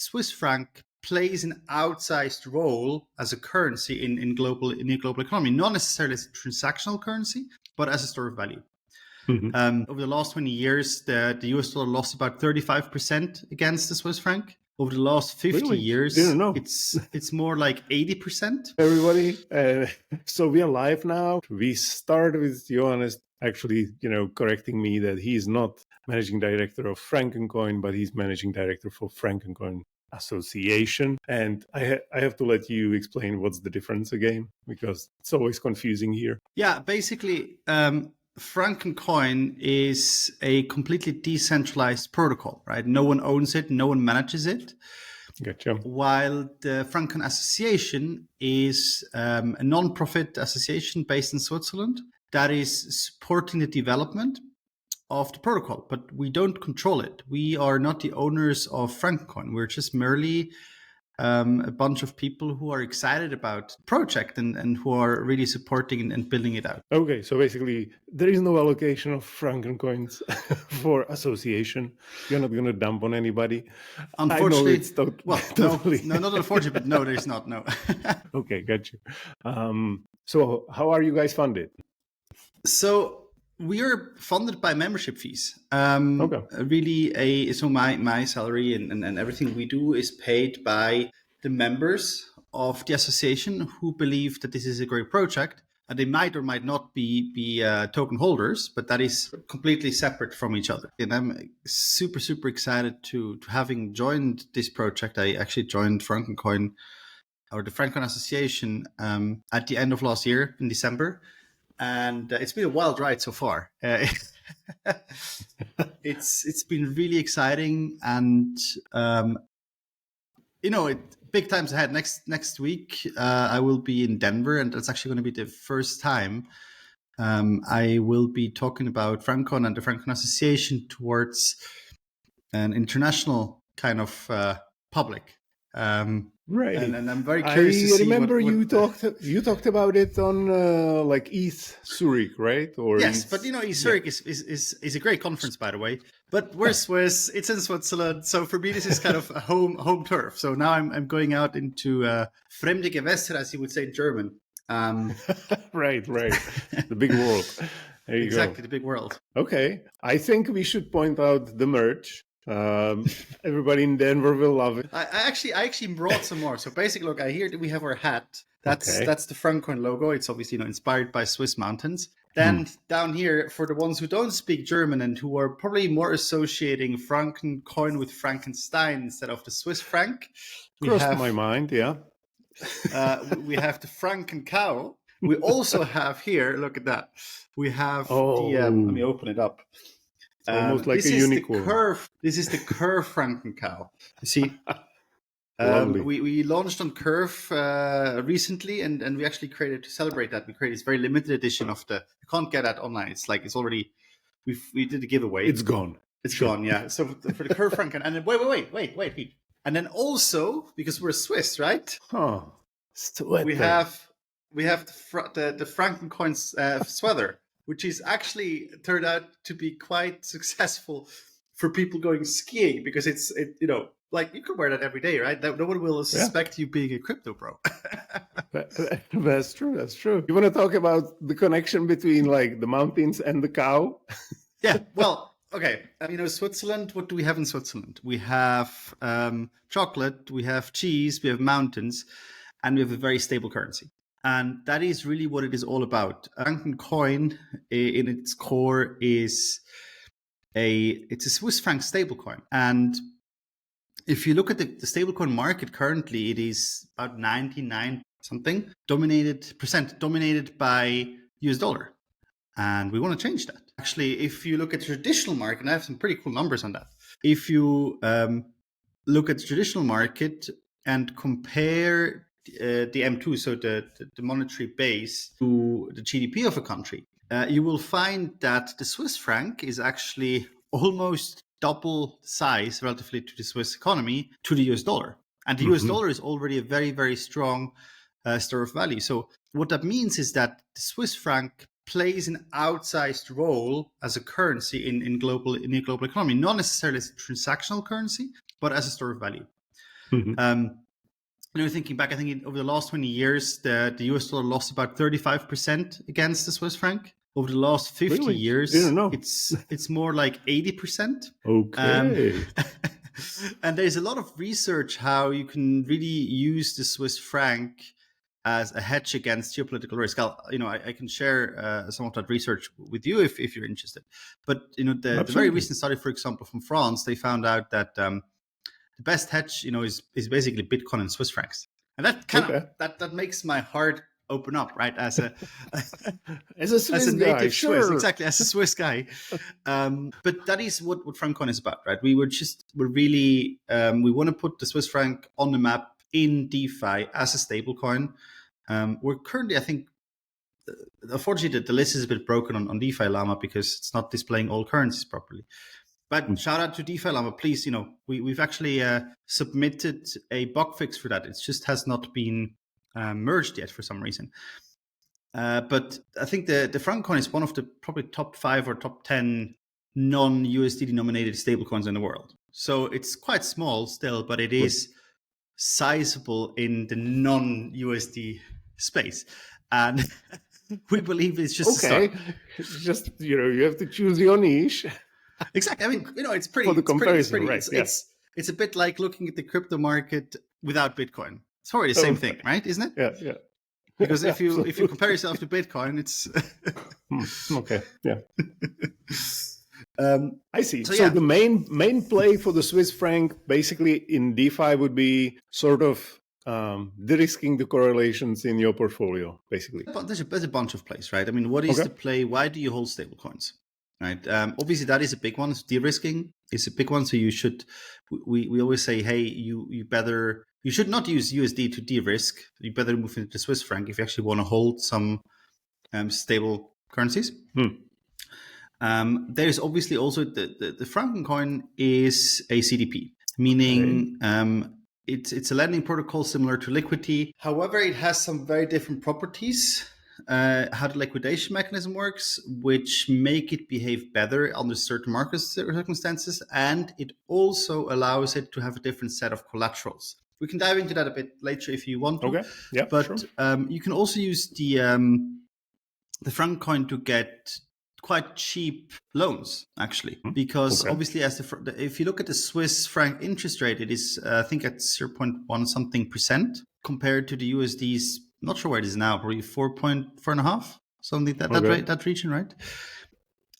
Swiss franc plays an outsized role as a currency in the global economy, not necessarily as a transactional currency, but as a store of value. Over the last 20 years, the US dollar lost about 35% against the Swiss franc. Over the last 50 years, it's more like 80%. Everybody, so we are live now. We start with Johannes actually, correcting me that he's not managing director of Frankencoin, but he's managing director for Frankencoin Association. And I have to let you explain what's the difference again, because it's always confusing here. Yeah, basically, Frankencoin is a completely decentralized protocol, right? No one owns it, no one manages it. Gotcha. While the Frankencoin Association is a non-profit association based in Switzerland that is supporting the development of the protocol, but we don't control it. We are not the owners of Frankencoin. We're just merely a bunch of people who are excited about the project and who are really supporting and building it out. Okay, so basically there is no allocation of Frankencoins for association. You're not going to dump on anybody. Unfortunately, it's totally... no, not unfortunately, but no, there's not, no. Okay, got you. So how are you guys funded? So we are funded by membership fees. Okay. Really, so my salary and everything we do is paid by the members of the association who believe that this is a great project, and they might or might not be token holders, but that is completely separate from each other. And I'm super excited to having joined this project. I actually joined Frankencoin or the Frankencoin Association at the end of last year in December. And it's been a wild ride so far. It's been really exciting, and big times ahead. Next week, I will be in Denver, and that's actually going to be the first time I will be talking about Franccoin and the Frankencoin Association towards an international kind of public. Right, and I'm very curious to see. I remember you talked about it on ETH Zurich, right? Or yes, but ETH Zurich is a great conference, by the way. But we're Swiss; it's in Switzerland, so for me this is kind of a home turf. So now I'm going out into fremde Gewässer, as you would say in German. Right, the big world. There you exactly, go. The big world. Okay, I think we should point out the merch. Everybody in Denver will love it. I actually brought some more. So basically, look, I hear that we have our hat. That's the Franccoin logo. It's obviously inspired by Swiss mountains. Then down here, for the ones who don't speak German and who are probably more associating Frankencoin with Frankenstein instead of the Swiss franc, crossed my mind. Yeah. We have the Frankencow. We also have here. Look at that. We have let me open it up. Almost like a unicorn. This is the Curve Frankencow. You see, we launched on Curve recently, and we actually created, to celebrate that, we created this very limited edition of the. You can't get that online. It's already. We did a giveaway. It's gone. It's gone. Yeah. So for the Curve Franken, and then wait. And then also, because we're Swiss, right? We have the Frankencoin sweater, which is actually turned out to be quite successful for people going skiing, because like you can wear that every day, right? No one will suspect you being a crypto bro. That's true. You want to talk about the connection between like the mountains and the cow? Yeah. Well, okay. Switzerland. What do we have in Switzerland? We have chocolate. We have cheese. We have mountains, and we have a very stable currency. And that is really what it is all about. Frankencoin, in its core, it's a Swiss franc stablecoin. And if you look at the stablecoin market currently, it is about 99 something dominated by US dollar. And we want to change that. Actually, if you look at the traditional market, and I have some pretty cool numbers on that. If you look at the traditional market and compare the M2, so the monetary base, to the GDP of a country, you will find that the Swiss franc is actually almost double size relatively to the Swiss economy to the US dollar. And the US dollar is already a very, very strong store of value. So what that means is that the Swiss franc plays an outsized role as a currency in the global economy, not necessarily as a transactional currency, but as a store of value. Mhm. Thinking back, I think over the last 20 years, the US dollar lost about 35% against the Swiss franc. Over the last 50 Really? Didn't years, know. it's more like 80%. Okay. And there's a lot of research how you can really use the Swiss franc as a hedge against geopolitical risk. I can share some of that research with you if you're interested. But the very Absolutely. recent study, for example, from France, they found out that the best hedge, is basically Bitcoin and Swiss francs, and that kind of Okay. that makes my heart open up, right? As a As a as a Swiss guy, native Swiss, sure. exactly, as a Swiss guy. But that is what Franccoin is about, right? We want to put the Swiss franc on the map in DeFi as a stable coin. We're currently, I think, unfortunately, the list is a bit broken on DeFi Llama because it's not displaying all currencies properly. But shout out to DeFi Llama, please. We've actually submitted a bug fix for that. It just has not been merged yet for some reason. But I think the Franccoin is one of the probably top 5 or top 10 non-USD denominated stablecoins in the world. So it's quite small still, but it is sizable in the non-USD space. And we believe it's just a start. Just you have to choose your niche. Exactly. I mean, it's pretty. For the It's pretty. It's comparison, pretty. right, It's a bit like looking at the crypto market without Bitcoin. It's probably the same thing, right? Isn't it? Yeah. Because if you Absolutely. compare yourself to Bitcoin, it's Okay. Yeah. I see. So, So, yeah. the main play for the Swiss franc, basically in DeFi, would be sort of de-risking the correlations in your portfolio, basically. But there's a bunch of plays, right? I mean, what is Okay. the play? Why do you hold stablecoins? Right. Obviously, that is a big one. De-risking is a big one. So you should. We always say, hey, you should not use USD to de-risk. You better move into the Swiss franc if you actually want to hold some stable currencies. There's obviously also the Frankencoin is a CDP, meaning it's a lending protocol similar to Liquidity. However, it has some very different properties. How the liquidation mechanism works, which make it behave better under certain market circumstances, and it also allows it to have a different set of collaterals. We can dive into that a bit later if you want to. Okay. Yeah. But sure. You can also use the Franccoin to get quite cheap loans, actually, because obviously, if you look at the Swiss franc interest rate, it is I think at 0.1 something percent compared to the USD's. Not sure where it is now, probably 4.5, something that region, right?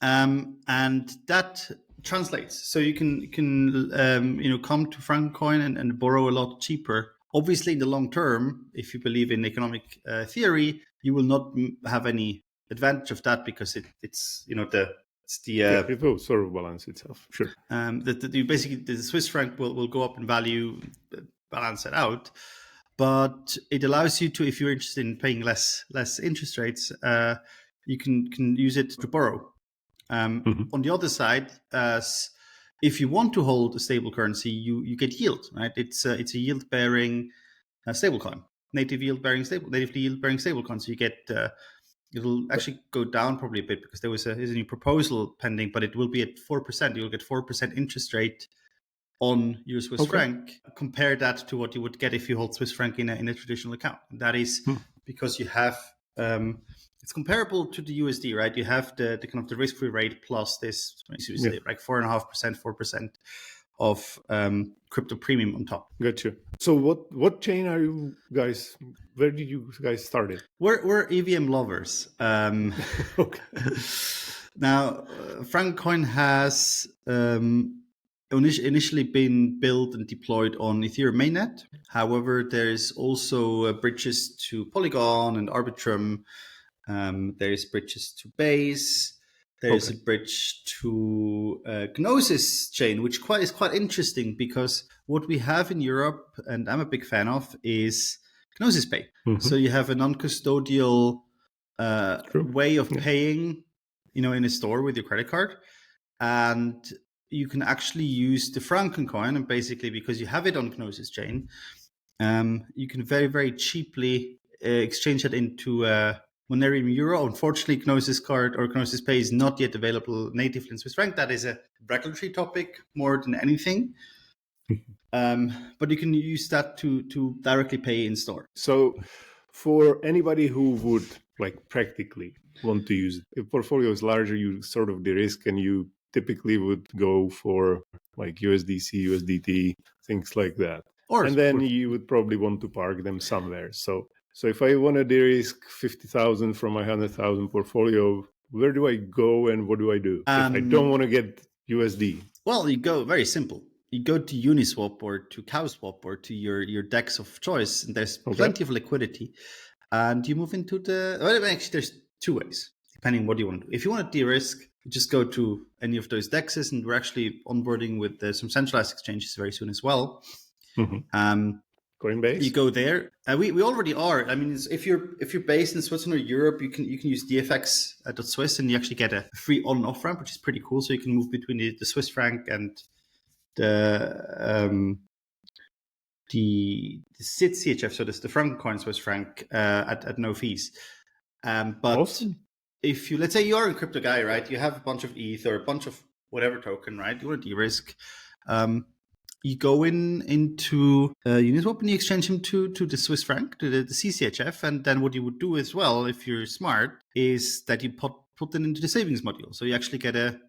And that translates, so you can come to Franccoin and borrow a lot cheaper. Obviously, in the long term, if you believe in economic theory, you will not have any advantage of that because it's it will sort of balance itself. Sure. Basically the Swiss franc will go up in value, balance it out. But it allows you to, if you're interested in paying less interest rates, you can use it to borrow. On the other side, if you want to hold a stable currency, you get yield, right? It's a yield bearing stablecoin, natively yield bearing stablecoin. So you get it'll actually go down probably a bit because there's a new proposal pending, but it will be at 4%. You'll get 4% interest rate on your Swiss franc. Compare that to what you would get if you hold Swiss franc in a traditional account. And that is because you have it's comparable to the USD, right? You have the kind of the risk-free rate plus this like 4.5%, 4% of crypto premium on top. Gotcha. So what chain are you guys? Where did you guys start it? We're EVM lovers. Okay. Now, Franccoin has initially been built and deployed on Ethereum mainnet. However, there's also bridges to Polygon and Arbitrum. There's bridges to Base. There's a bridge to Gnosis chain, which is quite interesting because what we have in Europe, and I'm a big fan of, is Gnosis Pay. So you have a non-custodial way of paying, in a store with your credit card, and you can actually use the Frankencoin, and basically because you have it on Gnosis chain, you can very, very cheaply exchange it into Monerium Euro. Unfortunately, Gnosis card or Gnosis Pay is not yet available natively in Swiss franc. That is a regulatory topic more than anything. But you can use that to directly pay in store. So for anybody who would like practically want to use it, if portfolio is larger, you sort of de-risk and you typically would go for like USDC, USDT, things like that. And then you would probably want to park them somewhere. So if I want to de-risk 50,000 from my 100,000 portfolio, where do I go and what do I do if I don't want to get USD? Well, you go very simple. You go to Uniswap or to CowSwap or to your DEX of choice, and there's plenty of liquidity. And you move into actually, there's two ways, depending what you want to do. If you want to de-risk, you just go to any of those DEXs, and we're actually onboarding with some centralized exchanges very soon as well. Coinbase. You go there. We already are. I mean, if you're based in Switzerland or Europe, you can use dfx.swiss, and you actually get a free on and off ramp, which is pretty cool. So you can move between the Swiss franc and the SID CHF, so this the Frankencoin Swiss franc at no fees. But awesome. If you, let's say you are a crypto guy, right? You have a bunch of ETH or a bunch of whatever token, right? You want to de-risk. You go into Uniswap and you exchange them to the Swiss franc, to the CCHF, and then what you would do as well, if you're smart, is that you put them into the savings module. So you actually get a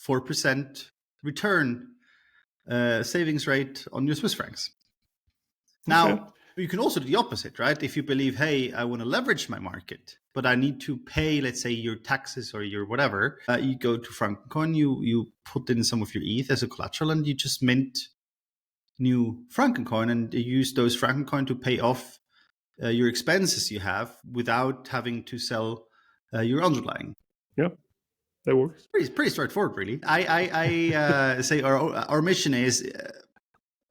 4% return savings rate on your Swiss francs. Now, you can also do the opposite, right? If you believe, hey, I want to leverage my market, but I need to pay, let's say, your taxes or your whatever, you go to Franccoin, you put in some of your ETH as a collateral, and you just mint new Frankencoin, and you use those Frankencoin to pay off your expenses you have without having to sell your underlying. Yeah. That works. Pretty straightforward, really. I say our mission is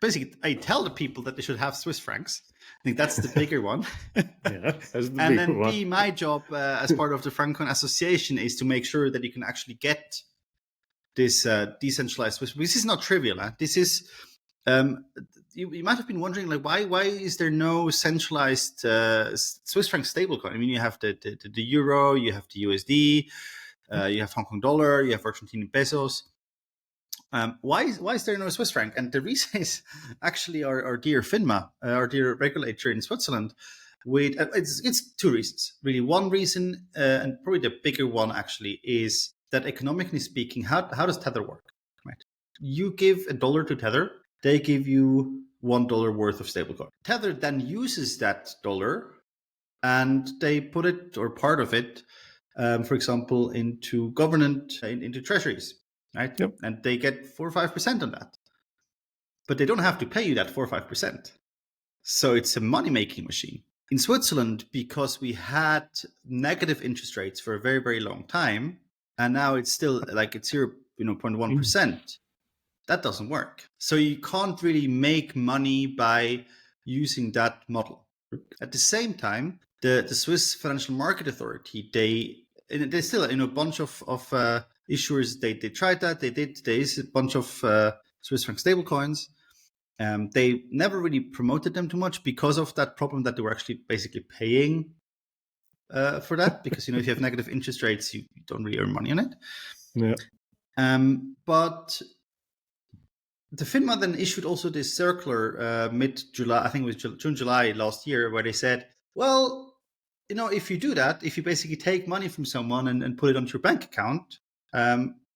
basically I tell the people that they should have Swiss francs. I think that's the bigger one. That's the and bigger then one. my job as part of the Frankencoin Association is to make sure that you can actually get this decentralized Swiss. This is not trivial. Huh? This is you might have been wondering, like, why is there no centralized Swiss franc stablecoin? I mean, you have the euro, you have the USD. You have Hong Kong dollar, you have Argentinian pesos. Why is there no Swiss franc? And the reason is actually our dear FINMA, our dear regulator in Switzerland. It's two reasons, really. One reason, and probably the bigger one actually, is that economically speaking, how does Tether work? Right? You give $1 to Tether, they give you $1 worth of stablecoin. Tether then uses that dollar, and they put it, or part of it, for example, into into treasuries, right? Yep. And they get 4 or 5% on that. But they don't have to pay you that 4 or 5%. So it's a money-making machine. In Switzerland, because we had negative interest rates for a very, very long time, and now it's still like it's 0.1%, that doesn't work. So you can't really make money by using that model. At the same time, the Swiss Financial Market Authority, they still, a bunch of issuers, they tried that. There is a bunch of Swiss franc stablecoins. They never really promoted them too much because of that problem that they were actually basically paying for that. Because, if you have negative interest rates, you don't really earn money on it. Yeah. But the FINMA then issued also this circular mid-July, I think it was June, July last year, where they said, well, if you do that, if you basically take money from someone and put it onto your bank account,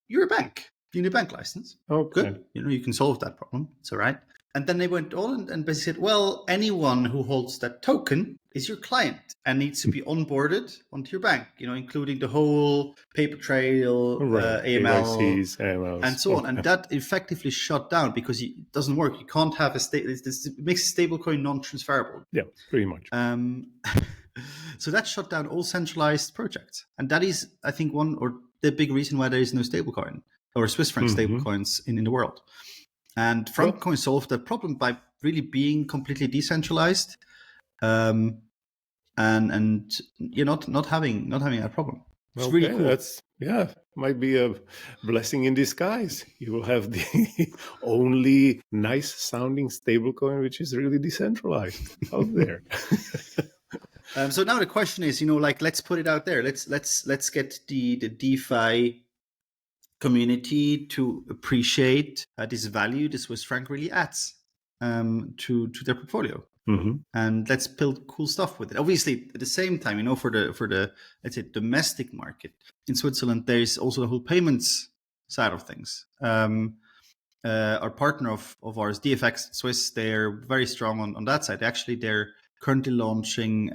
you're a bank. You need a bank license. Okay. Good. You can solve that problem. It's all right. And then they went on and basically said, well, anyone who holds that token is your client and needs to be onboarded onto your bank, including the whole paper trail, AML, KYCs, AMLs, and so on. And that effectively shut down because it doesn't work. You can't have it makes stablecoin non-transferable. Yeah, pretty much. So that shut down all centralized projects. And that is, I think, one or the big reason why there is no stablecoin or Swiss franc stablecoins in the world. And Franccoin solved that problem by really being completely decentralized, and not having a problem. It's really cool. That's might be a blessing in disguise. You will have the only nice sounding stablecoin which is really decentralized out there. So now the question is, let's put it out there. Let's get the DeFi community to appreciate this value the Swiss franc really adds to their portfolio. Mm-hmm. And let's build cool stuff with it. Obviously, at the same time, for the let's say domestic market in Switzerland, there is also the whole payments side of things. Our partner of ours, DFX Swiss, they're very strong on that side. Actually, they're currently launching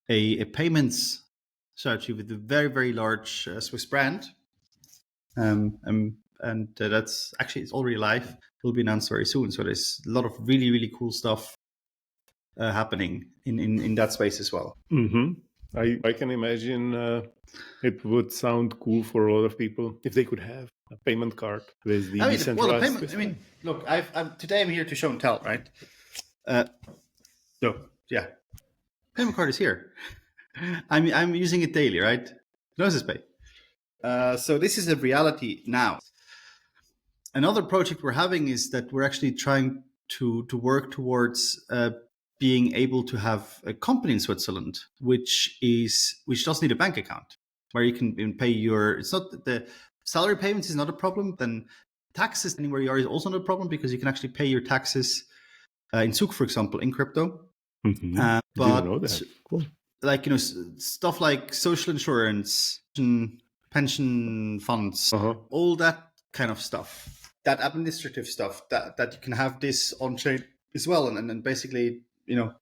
a payments strategy with a very, very large Swiss brand. And that's actually, it's already live. It will be announced very soon. So there's a lot of really, really cool stuff happening in that space as well. Mm-hmm. I can imagine it would sound cool for a lot of people if they could have a payment card with the decentralized. Look, today I'm here to show and tell, right? So yeah, payment card is here. I'm using it daily, right? Gnosis Pay. So this is a reality now. Another project we're having is that we're actually trying to work towards being able to have a company in Switzerland, which doesn't need a bank account, where you can pay it's not the salary payments is not a problem. Then taxes anywhere you are is also not a problem, because you can actually pay your taxes in Zug, for example, in crypto. Mm-hmm. But didn't know that. Cool. Like, stuff like social insurance, pension funds, all that kind of stuff, that administrative stuff, that you can have this on chain as well, and then basically, don't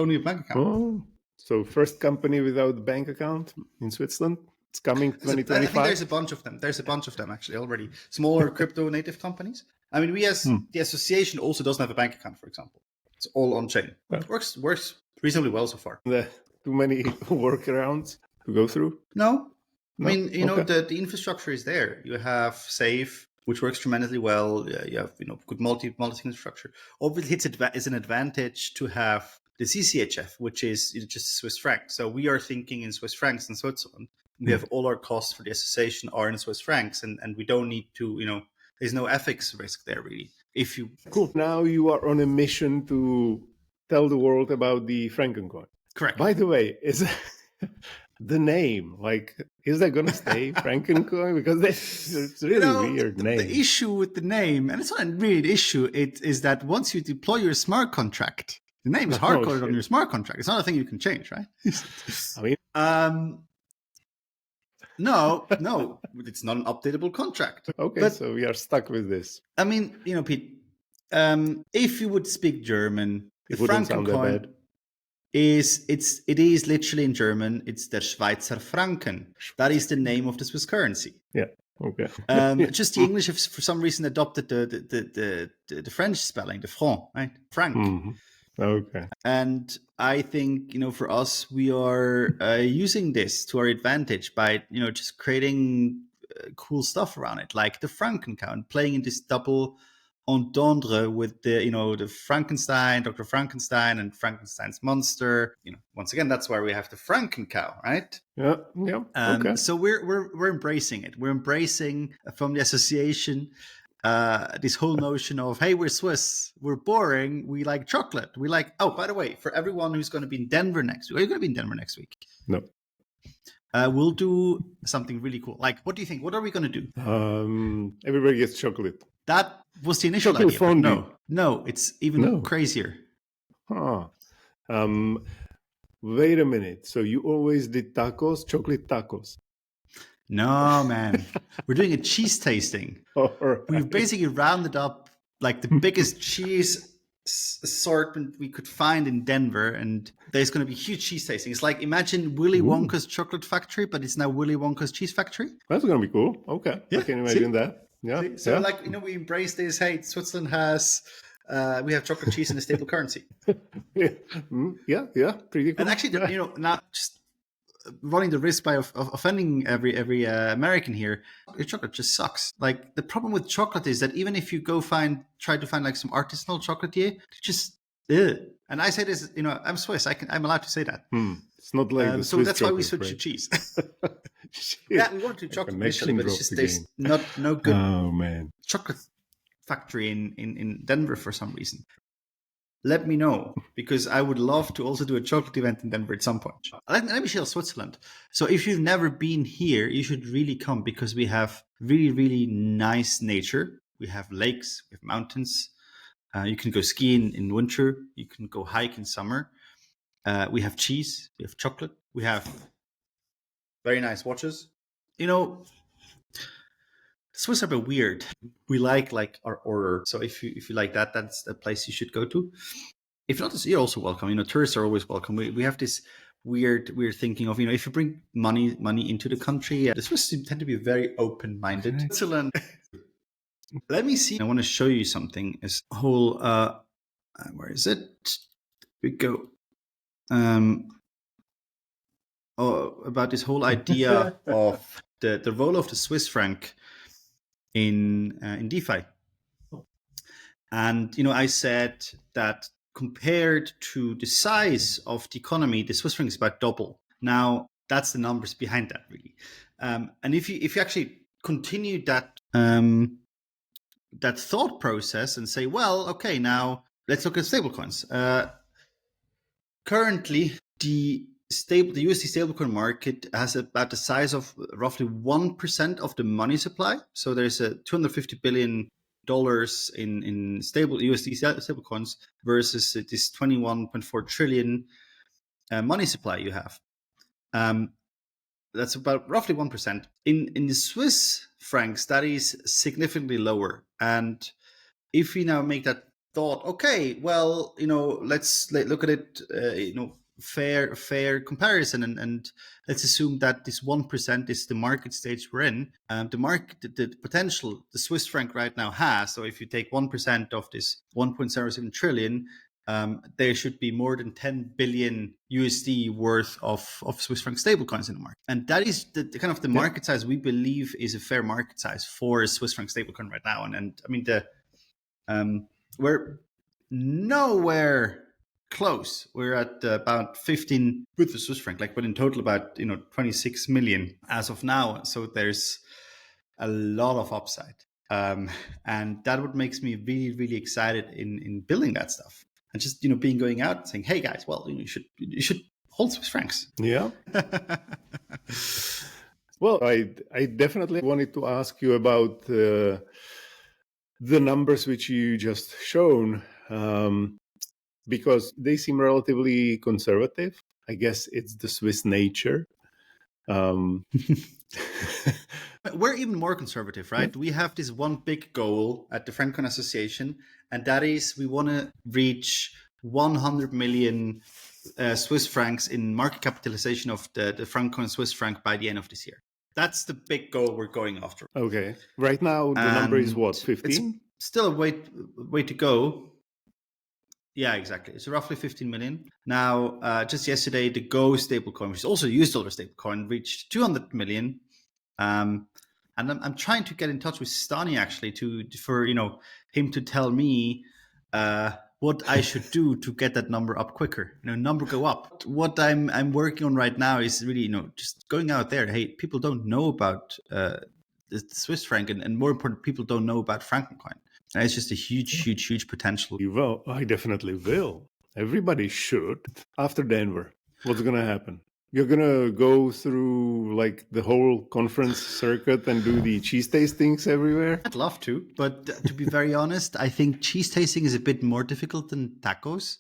need a bank account. Oh, so first company without bank account in Switzerland. It's coming 2025. I think there's a bunch of them. There's a bunch of them actually already. Smaller crypto native companies. I mean, we as the association also doesn't have a bank account, for example. It's all on chain. Well, works reasonably well so far. Too many workarounds to go through? No. I mean, the infrastructure is there. You have Safe, which works tremendously well. You have good multi infrastructure. Obviously, it's an advantage to have the CCHF, which is just Swiss franc. So we are thinking in Swiss francs in Switzerland. We have all our costs for the association are in Swiss francs, and we don't need to, there's no FX risk there really. Cool. Now you are on a mission to tell the world about the Frankencoin. Correct. By the way, is the name, is that going to stay Frankencoin? Because it's a really weird name. The issue with the name, and it's not really an issue, it is that once you deploy your smart contract, the name is hard-coded on your smart contract. It's not a thing you can change, right? I mean... No, it's not an updatable contract. Okay, but, so we are stuck with this. I mean, Pete, if you would speak German, it wouldn't sound that bad. It is literally in German. It's der Schweizer Franken. That is the name of the Swiss currency. Yeah. Okay. Just the English have for some reason adopted the French spelling, the franc, right? Franc. Mm-hmm. Okay. And I think, for us, we are using this to our advantage by, just creating cool stuff around it, like the Frankencoin, playing in this double entendre with the Frankenstein, Dr. Frankenstein, and Frankenstein's monster. Once again, that's why we have the Frankencoin, right? Yeah. Okay. So we're embracing it. We're embracing from the association this whole notion of, hey, we're Swiss, we're boring, we like chocolate, we like. Oh, by the way, for everyone who's going to be in Denver next week, are you going to be in Denver next week? No. We'll do something really cool. Like, what do you think? What are we going to do? Everybody gets chocolate. That was the initial chocolate idea. Fondue. No, it's even crazier. Huh. Wait a minute. So you always did tacos, chocolate tacos? No, man. We're doing a cheese tasting. Right. We've basically rounded up like the biggest cheese assortment we could find in Denver, and there's going to be huge cheese tasting. It's like, imagine Willy Wonka's chocolate factory, but it's now Willy Wonka's cheese factory. That's going to be cool. Okay. Yeah. I can imagine that. Yeah. See? So we embrace this. Hey, Switzerland has, we have chocolate cheese in a stable currency. Yeah. Pretty cool. And actually, not just running the risk by offending every American here, your chocolate just sucks. Like, the problem with chocolate is that even if you try to find like some artisanal chocolatier, just and I say this, I'm Swiss, I'm allowed to say that. It's not like the so Swiss that's why we switched to cheese. Yeah, we want to chocolate initially, but it's just there's no good chocolate factory in Denver for some reason. let me know, because I would love to also do a chocolate event in Denver at some point. Let me share Switzerland. So if you've never been here, you should really come, because we have really, really nice nature. We have lakes, we have mountains. You can go skiing in winter. You can go hike in summer. We have cheese. We have chocolate. We have very nice watches. You know, Swiss are a bit weird. We like our order. So if you like that, that's a place you should go to. If not, you're also welcome. You know, tourists are always welcome. We have this weird thinking of, you know, if you bring money into the country, the Swiss tend to be very open-minded. Okay. Switzerland. Let me see. I want to show you something. This whole where is it? We go. About this whole idea of the role of the Swiss franc in DeFi. And, you know, I said that compared to the size of the economy, the Swiss franc is about double. Now, that's the numbers behind that, really. And if you actually continue that that thought process and say, well, okay, now let's look at stablecoins. Currently, the USD stablecoin market has about the size of roughly 1% of the money supply. So there's a $250 billion in stable USD stablecoins versus this 21.4 trillion money supply you have. That's about roughly 1%. In the Swiss francs, that is significantly lower. And if we now make that thought, okay, well, you know, let's look at it, you know, fair comparison, and let's assume that this 1% is the market stage we're in. The market, the potential the Swiss franc right now has. So if you take 1% of this 1.07 trillion, there should be more than 10 billion USD worth of Swiss franc stablecoins in the market, and that is the kind of the market size we believe is a fair market size for a Swiss franc stablecoin right now. And I mean we're nowhere close. We're at about 15 with the Swiss franc, but in total about 26 million as of now. So there's a lot of upside, and that what makes me really, really excited in building that stuff, and just being going out and saying, hey guys, well, you should hold Swiss francs. Yeah. Well, I definitely wanted to ask you about the numbers which you just shown, because they seem relatively conservative. I guess it's the Swiss nature. We're even more conservative, right? Yeah. We have this one big goal at the Frankencoin Association, and that is we want to reach 100 million Swiss francs in market capitalization of the Frankencoin Swiss franc by the end of this year. That's the big goal we're going after. Okay. Right now, the number is what, 15? It's still a way to go. Yeah, exactly. It's roughly 15 million. Now, just yesterday, the Go stablecoin, which is also a US dollar stablecoin, reached 200 million. And I'm trying to get in touch with Stani actually for him to tell me what I should do to get that number up quicker. Number go up. What I'm working on right now is really just going out there. Hey, people don't know about the Swiss franc, and more important, people don't know about Frankencoin. And it's just a huge potential. Well, I definitely will. Everybody should. After Denver, what's going to happen? You're going to go through the whole conference circuit and do the cheese tastings everywhere? I'd love to, but to be very honest, I think cheese tasting is a bit more difficult than tacos.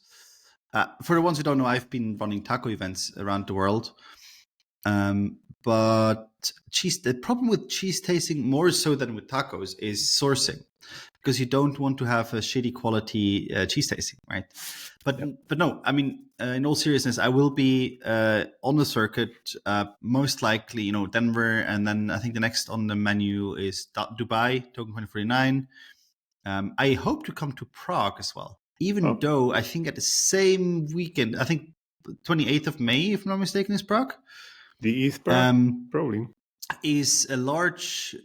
For the ones who don't know, I've been running taco events around the world. But the problem with cheese tasting, more so than with tacos, is sourcing, because you don't want to have a shitty quality cheese tasting, right? But no, I mean, in all seriousness, I will be on the circuit, most likely, Denver, and then I think the next on the menu is Dubai, Token 2049. I hope to come to Prague as well, even though I think at the same weekend, I think 28th of May, if I'm not mistaken, is Prague. The ETH Prague, probably. Is a large,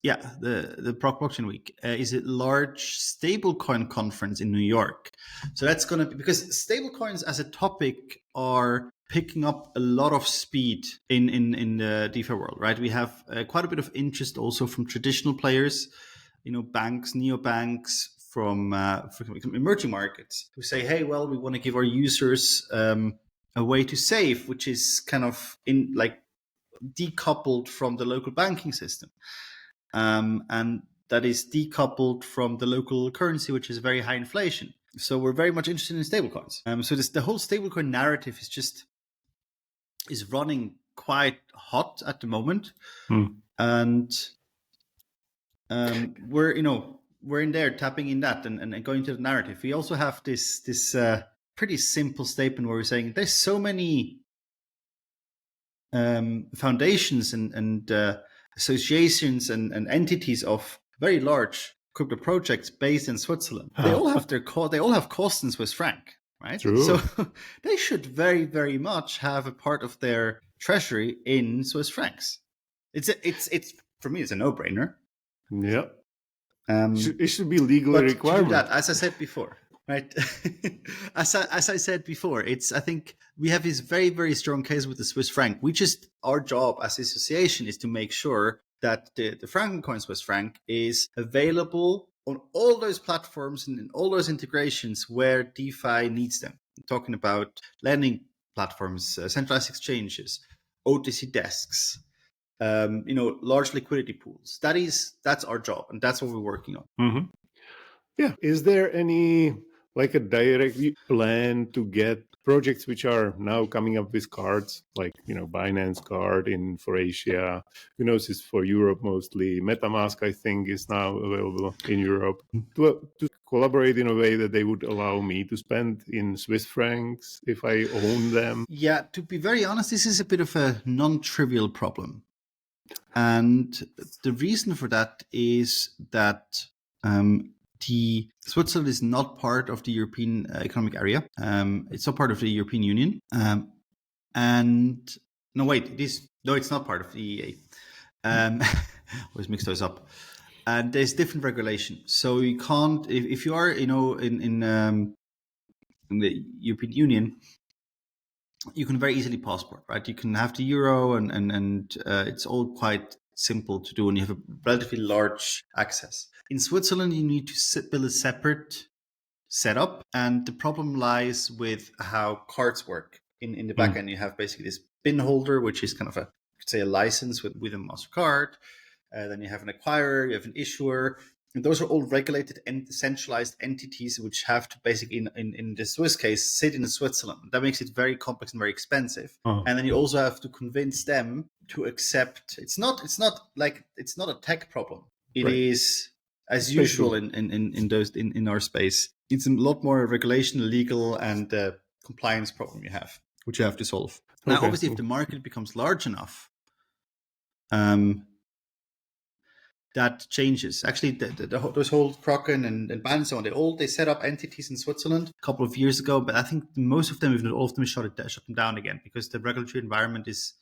the Prague Blockchain Week is a large stablecoin conference in New York. So that's going to be, because stablecoins as a topic are picking up a lot of speed in the DeFi world, right? We have quite a bit of interest also from traditional players, banks, neobanks, from emerging markets who say, hey, well, we want to give our users a way to save, which is kind of decoupled from the local banking system. And that is decoupled from the local currency, which is very high inflation. So we're very much interested in stablecoins. So the whole stablecoin narrative is running quite hot at the moment. And we're in there tapping in that and going to the narrative. We also have this pretty simple statement where we're saying there's so many foundations and associations and entities of very large crypto projects based in Switzerland. They all have they all have costs in Swiss franc, right? True. So they should very, very much have a part of their treasury in Swiss francs. It's for me, it's a no-brainer. Yeah. It should be legally required. That, as I said before, right? as I said before, I think we have this very, very strong case with the Swiss franc. Our job as an association is to make sure that the Frankencoin Swiss franc is available on all those platforms and in all those integrations where DeFi needs them. I'm talking about lending platforms, centralized exchanges, OTC desks, large liquidity pools. That's our job, and that's what we're working on. Mm-hmm. Yeah. Is there any like a direct plan to get projects which are now coming up with cards, like Binance card for Asia, Gnosis for Europe mostly, MetaMask I think is now available in Europe, to collaborate in a way that they would allow me to spend in Swiss francs if I own them? Yeah, to be very honest, this is a bit of a non-trivial problem. And the reason for that is that Switzerland is not part of the European Economic Area. It's not part of the European Union. And no, wait, it is. No, it's not part of the EEA. Always mix those up. And there's different regulation. So you can't, if you are, in the European Union, you can very easily passport, right? You can have the euro, and it's all quite simple to do, and you have a relatively large access. In Switzerland, you need to build a separate setup, and the problem lies with how cards work. In the back end, you have basically this bin holder, which is kind of a license with a MasterCard. Then you have an acquirer, you have an issuer. And those are all regulated and centralized entities, which have to basically, in the Swiss case, sit in Switzerland. That makes it very complex and very expensive. And then you also have to convince them to accept. It's not a tech problem. It is as usual in our space. It's a lot more regulation, legal, and compliance problem you have, which you have to solve. Now, obviously, if the market becomes large enough, that changes. Actually, those whole Kraken and Binance and so on, they set up entities in Switzerland a couple of years ago, but I think most of them, if not all of them, shut them down again because the regulatory environment is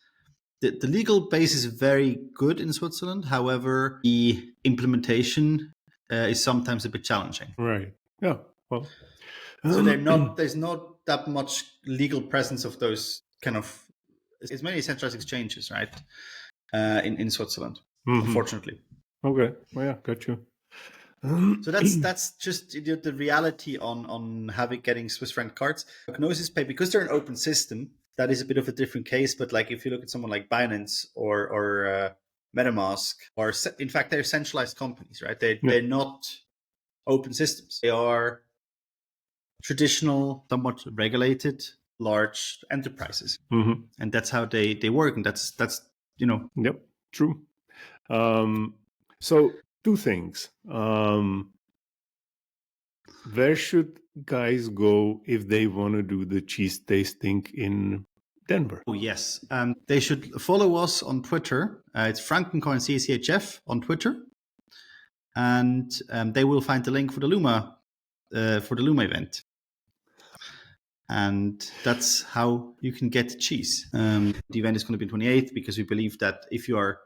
the legal base is very good in Switzerland. However, the implementation is sometimes a bit challenging. Right. Yeah. Well, so there's not that much legal presence of those kind of. It's mainly centralized exchanges, right? In Switzerland, unfortunately. Okay. Well, yeah, got you. So that's just the reality on getting Swiss franc cards. Gnosis Pay, because they're an open system, that is a bit of a different case. But like if you look at someone like Binance or MetaMask, or in fact they're centralized companies, right? They're not open systems. They are traditional, somewhat regulated, large enterprises, and that's how they work. And that's Yep, true. So two things. Where should guys go if they want to do the cheese tasting in Denver? Oh, yes. They should follow us on Twitter. It's Frankencoin CCHF on Twitter. And they will find the link for the Luma event. And that's how you can get cheese. The event is going to be 28th because we believe that if you are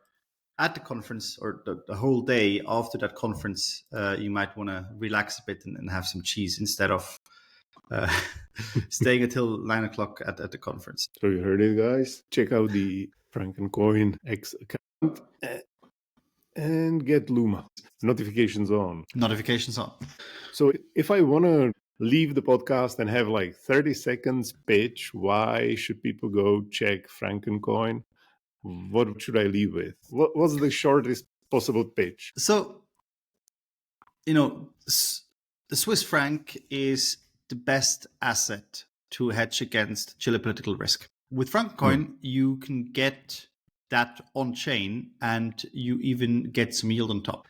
at the conference or the whole day after that conference, you might want to relax a bit and have some cheese instead of staying until 9 o'clock at the conference. So you heard it, guys. Check out the Frankencoin X account. and get Luma notifications on. Notifications on. So if I want to leave the podcast and have like 30 seconds pitch, why should people go check Frankencoin? What should I leave with? What's the shortest possible pitch? So, the Swiss franc is the best asset to hedge against geopolitical risk. With Franccoin, you can get that on chain and you even get some yield on top.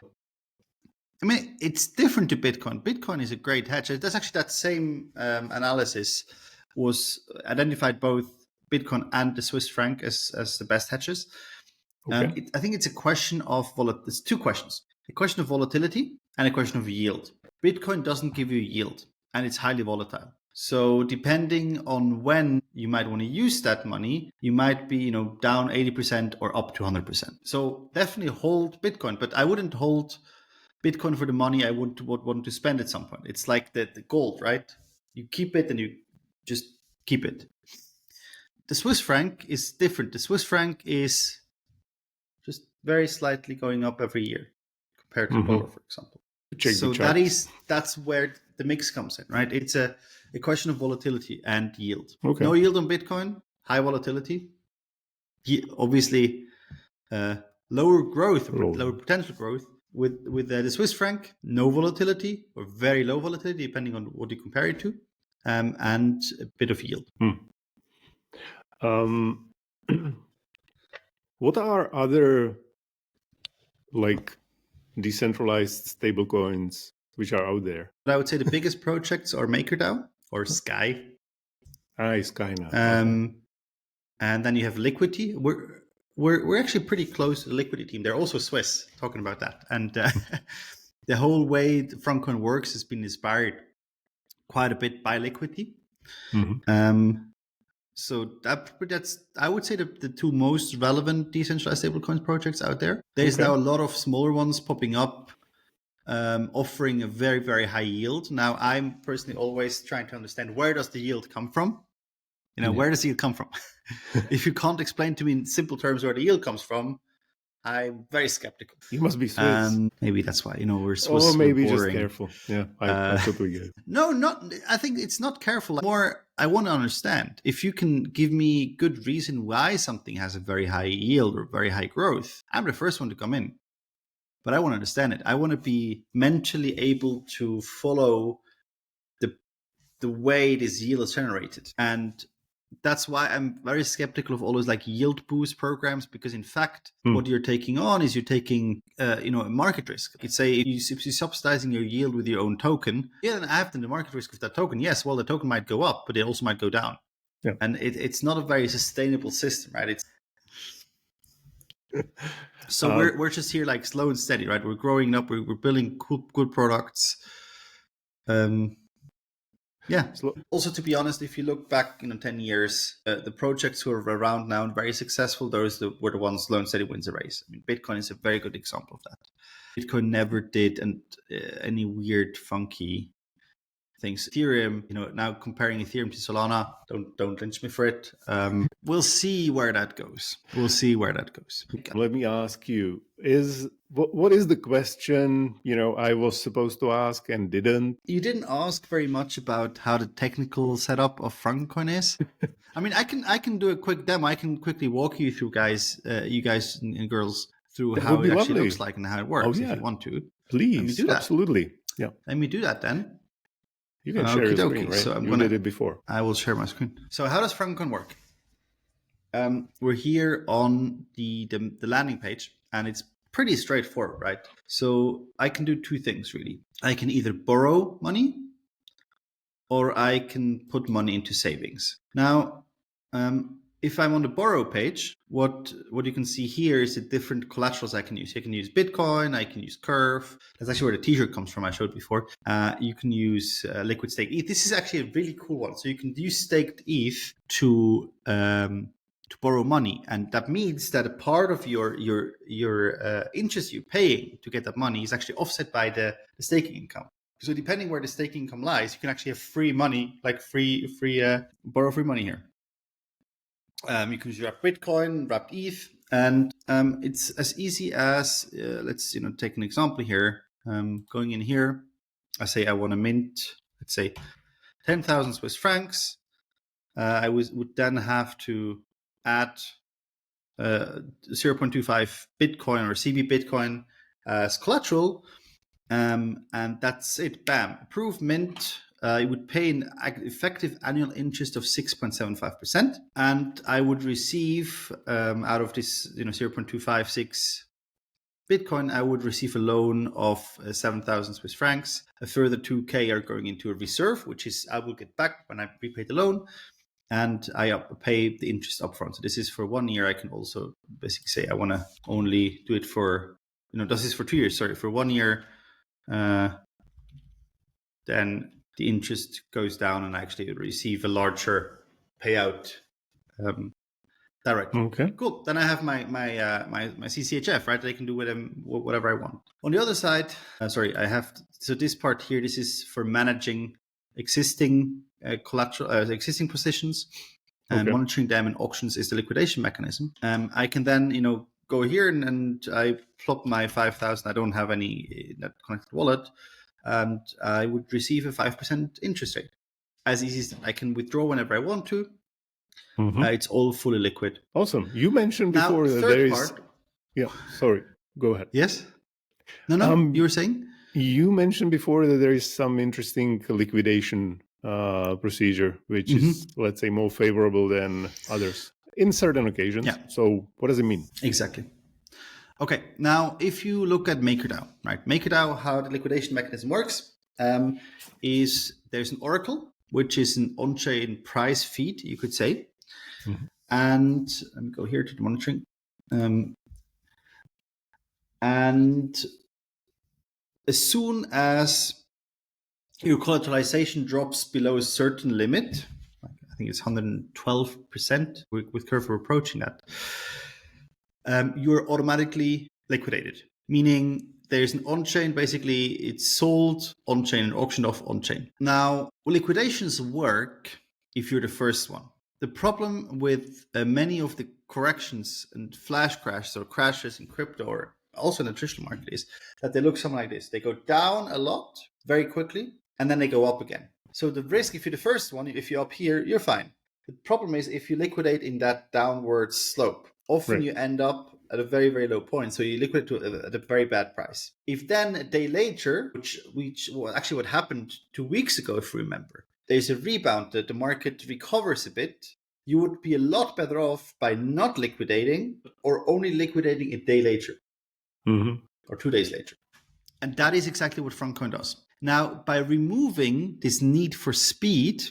I mean, it's different to Bitcoin. Bitcoin is a great hedge. That's actually that same analysis was identified both Bitcoin and the Swiss franc as the best hedges. Okay. I think it's a question of volatility. There's two questions: a question of volatility and a question of yield. Bitcoin doesn't give you yield, and it's highly volatile. So depending on when you might want to use that money, you might be, down 80% or up to 100%. So definitely hold Bitcoin, but I wouldn't hold Bitcoin for the money I would want to spend at some point. It's like the gold, right? You keep it and you just keep it. The Swiss franc is different. The Swiss franc is just very slightly going up every year compared to the dollar, for example. So that's where the mix comes in, right? It's a question of volatility and yield. Okay. No yield on Bitcoin, high volatility. Obviously, lower growth, lower potential growth. With the Swiss franc, no volatility or very low volatility, depending on what you compare it to, and a bit of yield. What are other decentralized stablecoins which are out there? I would say the biggest projects are MakerDAO or Sky. Sky now. And then you have Liquidity. We're actually pretty close to the Liquidity team. They're also Swiss, talking about that. And the whole way the Franccoin works has been inspired quite a bit by Liquidity. So that's I would say the two most relevant decentralized stablecoins projects out there. There's now a lot of smaller ones popping up, offering a very, very high yield. Now, I'm personally always trying to understand, where does the yield come from? Where does the yield come from? If you can't explain to me in simple terms where the yield comes from, I'm very skeptical. You must be Swiss. Maybe that's why, we're Swiss. Or maybe just careful. Yeah, I totally get it. No, I think it's not careful. More, I want to understand. If you can give me good reason why something has a very high yield or very high growth, I'm the first one to come in. But I want to understand it. I want to be mentally able to follow the way this yield is generated. And that's why I'm very skeptical of all those yield boost programs, because in fact, what you're taking on is you're taking, a market risk. You'd say if you're subsidizing your yield with your own token, then I have the market risk of that token. Yes, well, the token might go up, but it also might go down. Yeah. And it's not a very sustainable system, right? So we're just here slow and steady, right? We're growing up. We're building good products. Yeah. Also, to be honest, if you look back 10 years, the projects who are around now and very successful, those were the ones slow and steady wins the race. I mean, Bitcoin is a very good example of that. Bitcoin never did any weird, funky things. Ethereum, now comparing Ethereum to Solana, don't lynch me for it. We'll see where that goes. Let me ask you, what is the question, I was supposed to ask and didn't? You didn't ask very much about how the technical setup of Frankencoin is. I mean, I can do a quick demo. I can quickly walk you through, you guys and girls, through how it actually looks like and how it works. If you want to. Please, let me do that. Absolutely. Yeah. Let me do that then. You can share your screen, right? So you did it before. I will share my screen. So how does Frankencoin work? We're here on the landing page, and it's pretty straightforward, right? So I can do two things, really. I can either borrow money, or I can put money into savings. Now, if I'm on the borrow page, what you can see here is the different collaterals I can use. I can use Bitcoin, I can use Curve. That's actually where the t-shirt comes from, I showed before. You can use liquid staked ETH. This is actually a really cool one. So you can use staked ETH to borrow money. And that means that a part of your interest you're paying to get that money is actually offset by the staking income. So depending where the staking income lies, you can actually have free money, borrow free money here. You can use wrapped Bitcoin, wrapped ETH, And it's as easy as let's take an example here. Going in here, I say I want to mint, let's say 10,000 Swiss francs. I would then have to add 0.25 Bitcoin or CB Bitcoin as collateral, and that's it. Bam, approved mint. It would pay an effective annual interest of 6.75%, and I would receive out of this 0.256 Bitcoin, I would receive a loan of 7,000 Swiss francs. A further 2K are going into a reserve, which is I will get back when I repay the loan, and I pay the interest upfront. So this is for 1 year. I can also basically say I want to only do it for, this is for 2 years. Sorry, for 1 year. Then the interest goes down and I actually receive a larger payout directly. Okay. Cool. Then I have my CCHF, right? I can do with them whatever I want. On the other side, so this part here, this is for managing existing collateral, existing positions, and monitoring them in auctions is the liquidation mechanism. I can then, go here and I plop my 5,000. I don't have any net connected wallet, and I would receive a 5% interest rate. As easy as I can withdraw whenever I want to. It's all fully liquid. Awesome. You mentioned before that there is. Yeah. Sorry. Go ahead. Yes. No. You were saying? You mentioned before that there is some interesting liquidation procedure, which is, let's say, more favorable than others in certain occasions. Yeah. So what does it mean? Exactly. Okay. Now, if you look at MakerDAO, right? MakerDAO, how the liquidation mechanism works is there's an oracle, which is an on-chain price feed, you could say. And let me go here to the monitoring. And as soon as your collateralization drops below a certain limit, I think it's 112%, with Curve we're approaching that, you're automatically liquidated, meaning there's an on-chain, basically it's sold on-chain and auctioned off on-chain. Now, liquidations work if you're the first one. The problem with many of the corrections and flash crashes or crashes in crypto or also in the traditional market is that they look something like this. They go down a lot very quickly and then they go up again. So the risk, if you're the first one, if you're up here, you're fine. The problem is if you liquidate in that downward slope, often you end up at a very, very low point. So you liquidate at a very bad price. If then a day later, which actually what happened 2 weeks ago, if you remember, there's a rebound, that the market recovers a bit, you would be a lot better off by not liquidating or only liquidating a day later or 2 days later. And that is exactly what Franccoin does. Now, by removing this need for speed,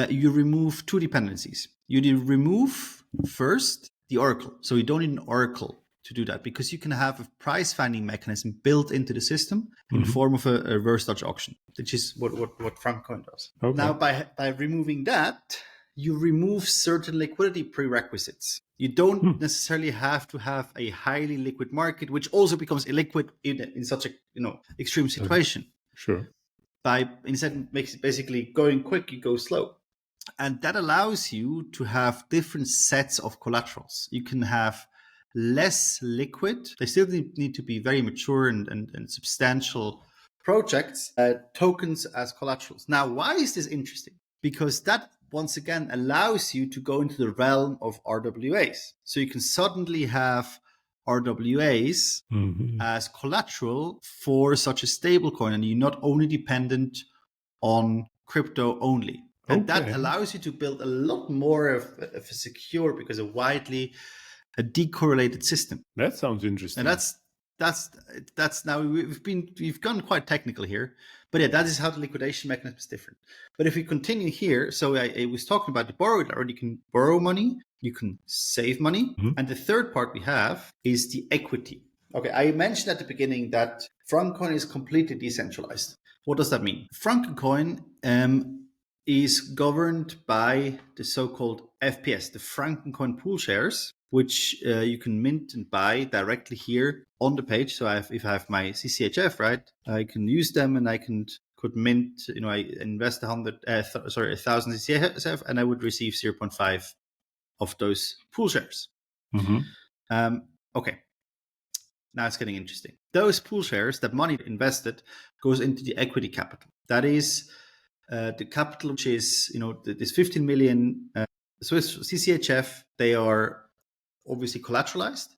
you remove two dependencies. You remove first the oracle. So you don't need an oracle to do that because you can have a price finding mechanism built into the system in the form of a reverse Dutch auction, which is what Franccoin does. Okay. Now, by removing that, you remove certain liquidity prerequisites. You don't necessarily have to have a highly liquid market, which also becomes illiquid in such a extreme situation. Sure. By instead basically going quick, you go slow. And that allows you to have different sets of collaterals. You can have less liquid. They still need to be very mature and substantial projects, tokens as collaterals. Now, why is this interesting? Because that, once again, allows you to go into the realm of RWAs. So you can suddenly have RWAs as collateral for such a stablecoin, and you're not only dependent on crypto only. And that allows you to build a lot more of a secure, because a widely decorrelated system. That sounds interesting. And that's now we've gone quite technical here, but yeah, that is how the liquidation mechanism is different. But if we continue here, so I was talking about the borrowed, or you can borrow money, you can save money, and the third part we have is the equity. Okay, I mentioned at the beginning that Franccoin is completely decentralized. What does that mean? Frankencoin is governed by the so-called FPS, the Frankencoin pool shares, which you can mint and buy directly here on the page. So if I have my CCHF, right, I can use them and I could mint, I invest 1,000 CCHF and I would receive 0.5 of those pool shares. okay, now it's getting interesting. Those pool shares, that money invested, goes into the equity capital. That is the capital, which is, this 15 million Swiss CCHF. They are obviously collateralized,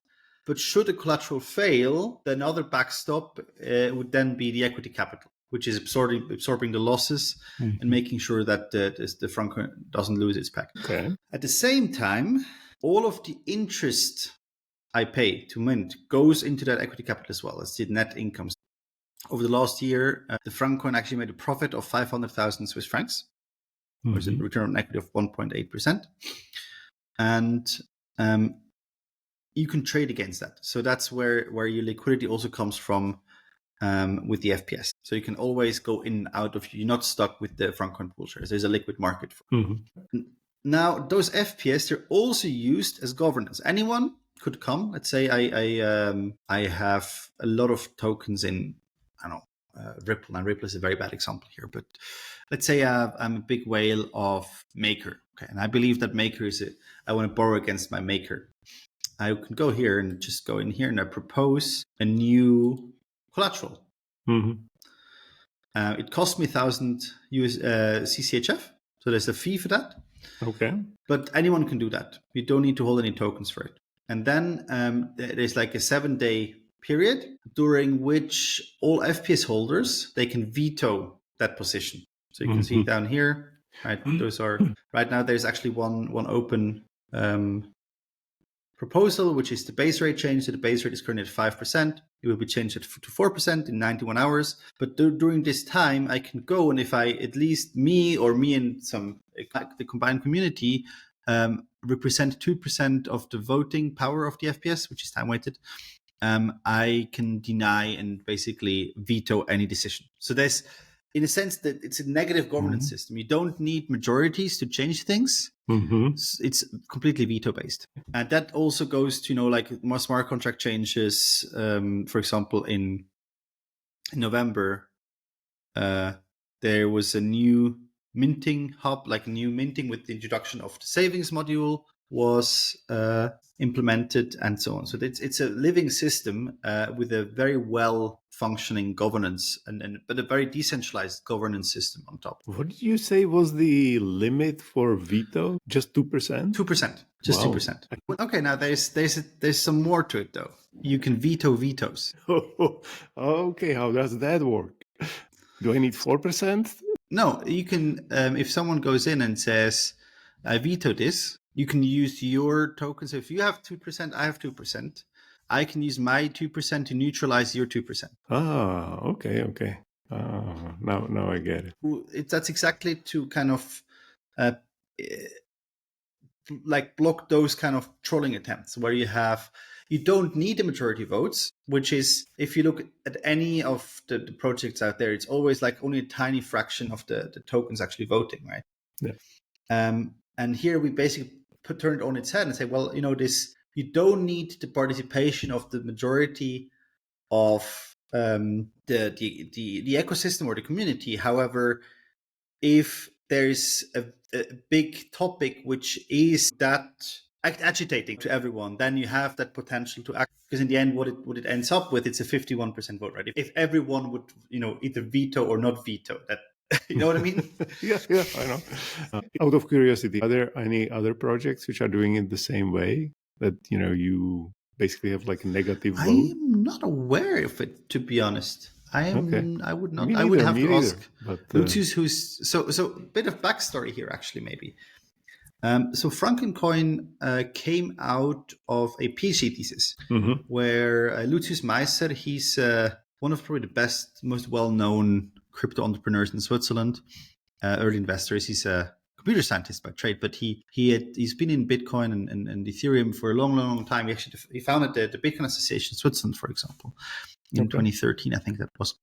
but should the collateral fail, then another backstop would then be the equity capital, which is absorbing the losses and making sure that the Franccoin doesn't lose its peg. Okay. At the same time, all of the interest I pay to mint goes into that equity capital as well as the net income. Over the last year, the Franccoin actually made a profit of 500,000 Swiss francs, which is a return on equity of 1.8%. And you can trade against that. So that's where your liquidity also comes from with the FPS. So you can always go in and out of, you're not stuck with the Franccoin pool shares. There's a liquid market for it. Now, those FPS, they're also used as governance. Anyone could come. Let's say I have a lot of tokens in, I don't know, Ripple. And Ripple is a very bad example here. But let's say I'm a big whale of Maker. Okay, and I believe that Maker is I want to borrow against my Maker. I can go here and just go in here and I propose a new collateral. It cost me 1,000 CCHF. So there's a fee for that. Okay. But anyone can do that. You don't need to hold any tokens for it. And then there's like a 7-day period during which all FPS holders, they can veto that position. So you can see down here, right? Those are, right now there's actually one open proposal, which is the base rate change. So the base rate is currently at 5%. It will be changed to 4% in 91 hours. But during this time, I can go, and if I, at least me and the combined community represent 2% of the voting power of the FPS, which is time weighted, I can deny and basically veto any decision. So there's, in a sense, that it's a negative governance system. You don't need majorities to change things. It's completely veto based. And that also goes to, like more smart contract changes. For example, in November, there was a new minting hub, like a new minting with the introduction of the savings module was implemented and so on. So it's a living system with a very well functioning governance but a very decentralized governance system on top. What did you say was the limit for veto? Just 2%? 2%. Just 2%. Okay, now there's some more to it though. You can veto vetoes. Okay, how does that work? Do I need 4%? No, you can, if someone goes in and says, I veto this, you can use your tokens. If you have 2%, I have 2%. I can use my 2% to neutralize your 2%. Ah, okay. Now I get it. That's exactly to kind of like block those kind of trolling attempts where you don't need the majority votes, which is, if you look at any of the projects out there, it's always like only a tiny fraction of the tokens actually voting, right? Yeah. And here we basically turn it on its head and say, well, you don't need the participation of the majority of the ecosystem or the community. However, if there's a big topic which is that agitating to everyone, then you have that potential to act. Because in the end, what it ends up with, it's a 51% vote, right? If everyone would, either veto or not veto, that, you know what I mean? Yeah, I know. Out of curiosity, are there any other projects which are doing it the same way? That, you basically have like a negative vote? I'm not aware of it, to be honest. I would not. Neither, I would have to ask but, Lucius, who's so a bit of backstory here, actually, maybe. So Frankencoin came out of a PhD thesis where Lucius Meiser, he's one of probably the best, most well-known crypto entrepreneurs in Switzerland, early investors. He's a computer scientist by trade, but he's been in Bitcoin and Ethereum for a long time. He founded the Bitcoin Association in Switzerland, for example, in 2013, I think that was.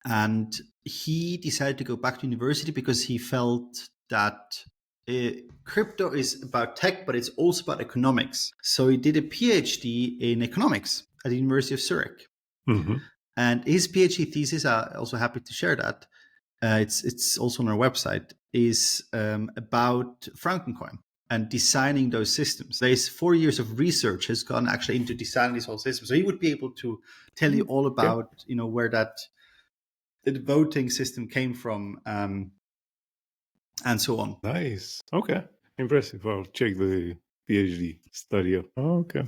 And he decided to go back to university because he felt that crypto is about tech, but it's also about economics. So he did a PhD in economics at the University of Zurich. And his PhD thesis, I'm also happy to share that, it's also on our website, is about Frankencoin. and designing those systems. There's 4 years of research has gone actually into designing this whole system. So he would be able to tell you all about, where the voting system came from, and so on. Nice. Okay. Impressive. I'll check the PhD study. Okay.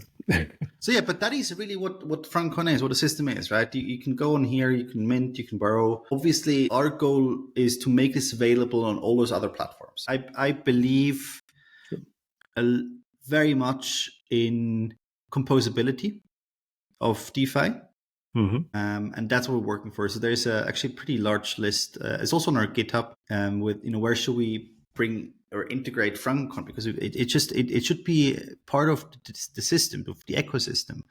So yeah, but that is really what Franccoin is, what the system is, right? You can go on here, you can mint, you can borrow. Obviously, our goal is to make this available on all those other platforms. I believe very much in composability of DeFi. And that's what we're working for. So there's actually a pretty large list. It's also on our GitHub with, where should we bring or integrate Franccoin, because it should be part of the system, of the ecosystem.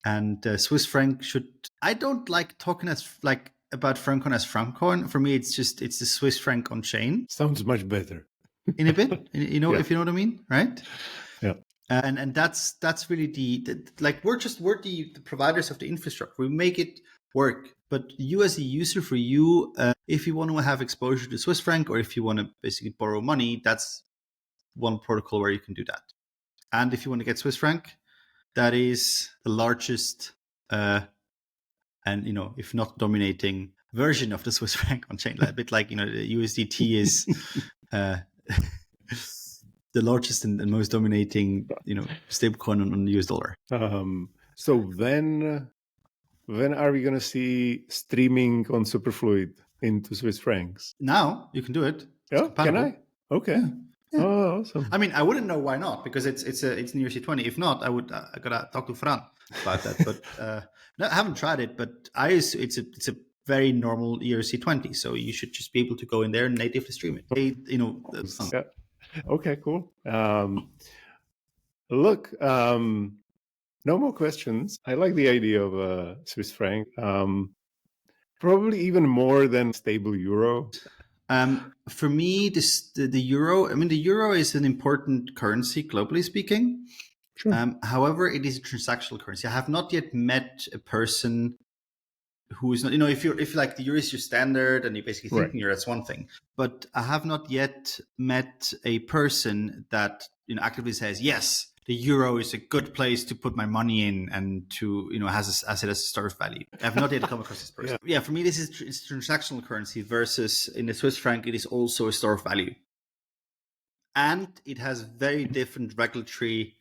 And Swiss Franc should. I don't like talking about Franccoin as Franccoin. For me, it's the Swiss Franc onchain. Sounds much better. In a bit, if you know what I mean, right? Yeah. And that's really we're the providers of the infrastructure. We make it work. But you as a user, for you, if you want to have exposure to Swiss Franc, or if you want to basically borrow money, that's one protocol where you can do that. And if you want to get Swiss Franc, that is the largest, and if not dominating, version of the Swiss Franc on chain. A bit like the USDT is the largest and most dominating, stablecoin on the US dollar. So when are we going to see streaming on Superfluid into Swiss francs? Now you can do it. Yeah, can I? Okay. Yeah. Oh, awesome. I mean, I wouldn't know why not, because it's in ERC20. If not, I gotta talk to Fran about that. But no, I haven't tried it. But it's a very normal ERC20, so you should just be able to go in there and natively stream it. Yeah. Okay, cool. Look, no more questions. I like the idea of Swiss franc. Probably even more than stable euro. For me, the euro. I mean, the euro is an important currency globally speaking. Sure. However, it is a transactional currency. I have not yet met a person who is not. If like the euro is your standard and you're basically thinking euro, that's one thing. But I have not yet met a person that actively says, yes, the euro is a good place to put my money in and to, has it as a store value. I have not yet come across this person. Yeah, for me, it's transactional currency versus in the Swiss franc, it is also a store of value. And it has very different regulatory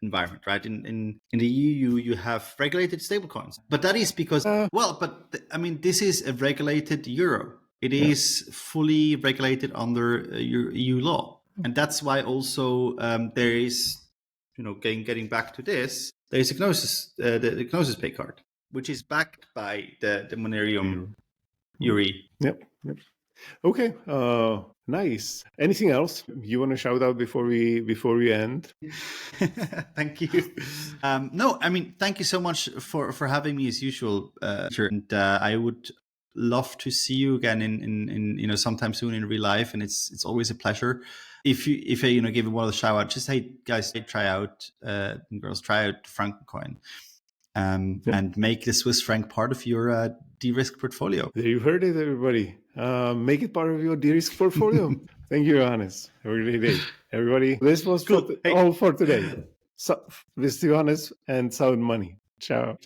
environment, right? In the EU, you have regulated stablecoins. But that is because, this is a regulated euro. It is fully regulated under EU law. And that's why also there is, getting back to this, there is Gnosis, the Gnosis Pay card, which is backed by the Monerium URI. Yep. Okay. Nice. Anything else you want to shout out before we end? Thank you. No, I mean, thank you so much for having me as usual. And I would love to see you again in sometime soon in real life, and it's always a pleasure. If I give one of the shout out, just hey guys, try out and girls, try out Frankencoin, and make the Swiss franc part of your de-risk portfolio. There you heard it, everybody. Make it part of your de-risk portfolio. Thank you, Johannes. Have a great day, everybody. This was all for today. So, this is Johannes and Sound Money. Ciao.